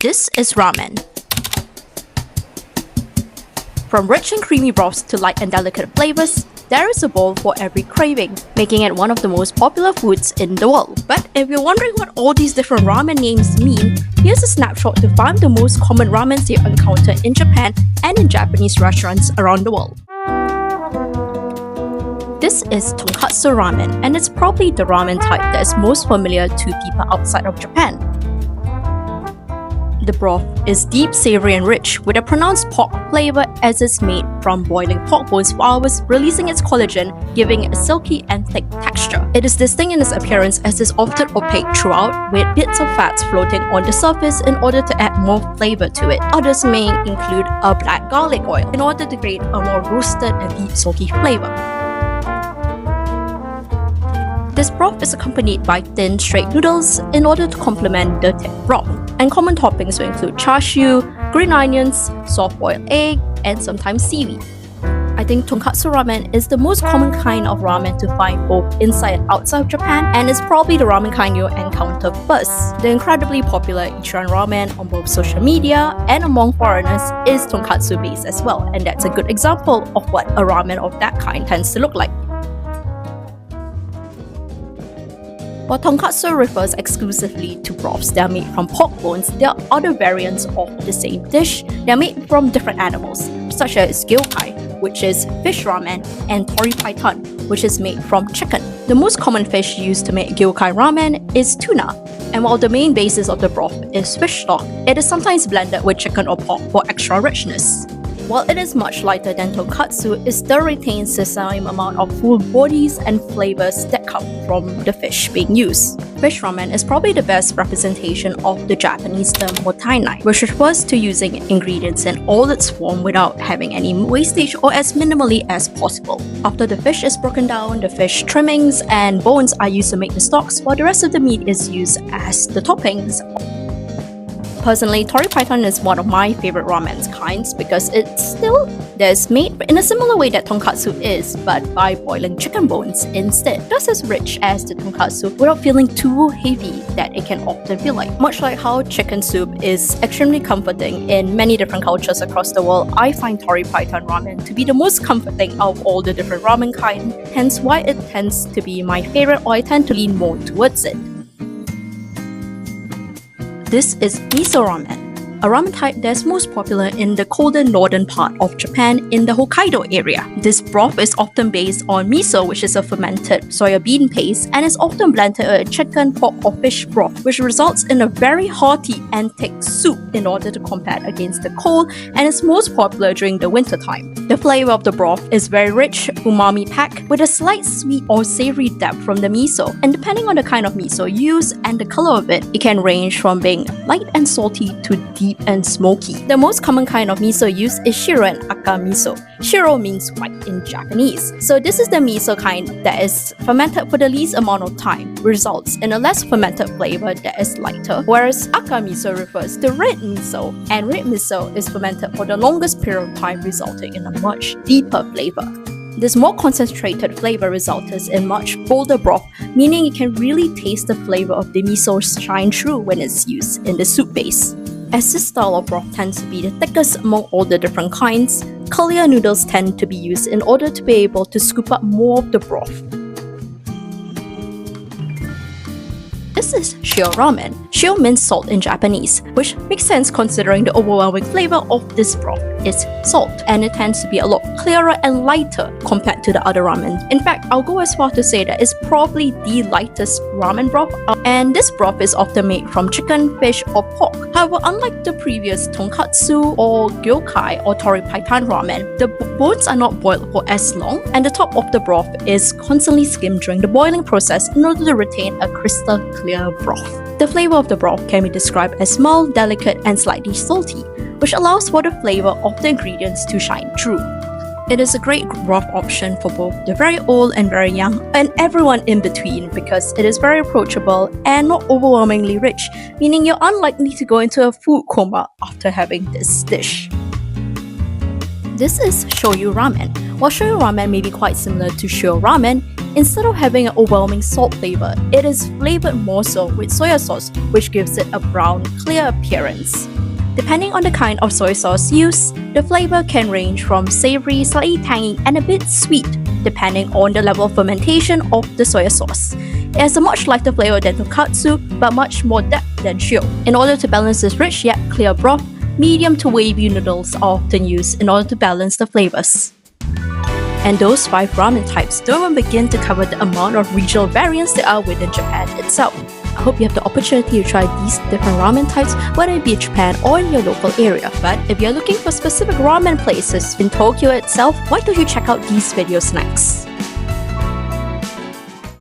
This is ramen. From rich and creamy broths to light and delicate flavors, there is a bowl for every craving, making it one of the most popular foods in the world. But if you're wondering what all these different ramen names mean, here's a snapshot to find the most common ramens you encounter in Japan and in Japanese restaurants around the world. This is Tonkotsu Ramen, and it's probably the ramen type that is most familiar to people outside of Japan. The broth is deep, savory, and rich, with a pronounced pork flavor as it's made from boiling pork bones for hours, releasing its collagen, giving it a silky and thick texture. It is distinct in its appearance as it's often opaque throughout, with bits of fats floating on the surface in order to add more flavor to it. Others may include a black garlic oil in order to create a more roasted and deep, silky flavor. This broth is accompanied by thin, straight noodles in order to complement the thick broth. And common toppings will include chashu, green onions, soft-boiled egg, and sometimes seaweed. I think Tonkotsu Ramen is the most common kind of ramen to find both inside and outside of Japan, and is probably the ramen kind you'll encounter first. The incredibly popular Ichiran Ramen on both social media and among foreigners is tonkatsu based as well, and that's a good example of what a ramen of that kind tends to look like. While tonkatsu refers exclusively to broths that are made from pork bones, there are other variants of the same dish that are made from different animals, such as Gyokai, which is fish ramen, and Tori Paitan, which is made from chicken. The most common fish used to make Gyokai Ramen is tuna, and while the main basis of the broth is fish stock, it is sometimes blended with chicken or pork for extra richness. While it is much lighter than tonkatsu, it still retains the same amount of full bodies and flavors that come from the fish being used. Fish ramen is probably the best representation of the Japanese term mottainai, which refers to using ingredients in all its form without having any wastage or as minimally as possible. After the fish is broken down, the fish trimmings and bones are used to make the stocks, while the rest of the meat is used as the toppings. Personally, Tori Paitan is one of my favorite ramen kinds because it's made in a similar way that tonkatsu is, but by boiling chicken bones instead. Just as rich as the tonkatsu without feeling too heavy that it can often feel like. Much like how chicken soup is extremely comforting in many different cultures across the world, I find Tori Paitan ramen to be the most comforting of all the different ramen kinds, hence why it tends to be my favorite, or I tend to lean more towards it. This is Miso Ramen, a ramen type that's most popular in the colder northern part of Japan in the Hokkaido area. This broth is often based on miso, which is a fermented soya bean paste, and is often blended with chicken, pork, or fish broth, which results in a very hearty and thick soup in order to combat against the cold, and is most popular during the winter time. The flavor of the broth is very rich, umami-packed, with a slight sweet or savory depth from the miso, and depending on the kind of miso used and the color of it, it can range from being light and salty to deep and smoky. The most common kind of miso used is shiro and aka miso. Shiro means white in Japanese, so this is the miso kind that is fermented for the least amount of time, results in a less fermented flavor that is lighter, whereas aka miso refers to red miso, and red miso is fermented for the longest period of time, resulting in a much deeper flavor. This more concentrated flavor results in much bolder broth, meaning you can really taste the flavor of the miso shine through when it's used in the soup base. As this style of broth tends to be the thickest among all the different kinds, curlier noodles tend to be used in order to be able to scoop up more of the broth. This is Shio Ramen. Shio means salt in Japanese, which makes sense considering the overwhelming flavor of this broth is salt, and it tends to be a lot clearer and lighter compared to the other ramen. In fact, I'll go as far to say that it's probably the lightest ramen broth, and this broth is often made from chicken, fish, or pork. However, unlike the previous tonkatsu or gyokai or tori paitan ramen, the bones are not boiled for as long, and the top of the broth is constantly skimmed during the boiling process in order to retain a crystal clear broth. The flavor of the broth can be described as mild, delicate, and slightly salty, which allows for the flavor of the ingredients to shine through. It is a great broth option for both the very old and very young, and everyone in between, because it is very approachable and not overwhelmingly rich, meaning you're unlikely to go into a food coma after having this dish. This is Shoyu Ramen. While Shoyu Ramen may be quite similar to Shio Ramen, Instead of having an overwhelming salt flavor, it is flavored more so with soy sauce, which gives it a brown, clear appearance. Depending on the kind of soy sauce used, the flavor can range from savory, slightly tangy, and a bit sweet, depending on the level of fermentation of the soy sauce. It has a much lighter flavor than tonkatsu, but much more depth than shio. In order to balance this rich yet clear broth, medium to wavy noodles are often used in order to balance the flavors. And those 5 ramen types don't even begin to cover the amount of regional variants there are within Japan itself. I hope you have the opportunity to try these different ramen types, whether it be in Japan or in your local area. But if you're looking for specific ramen places in Tokyo itself, why don't you check out these videos next?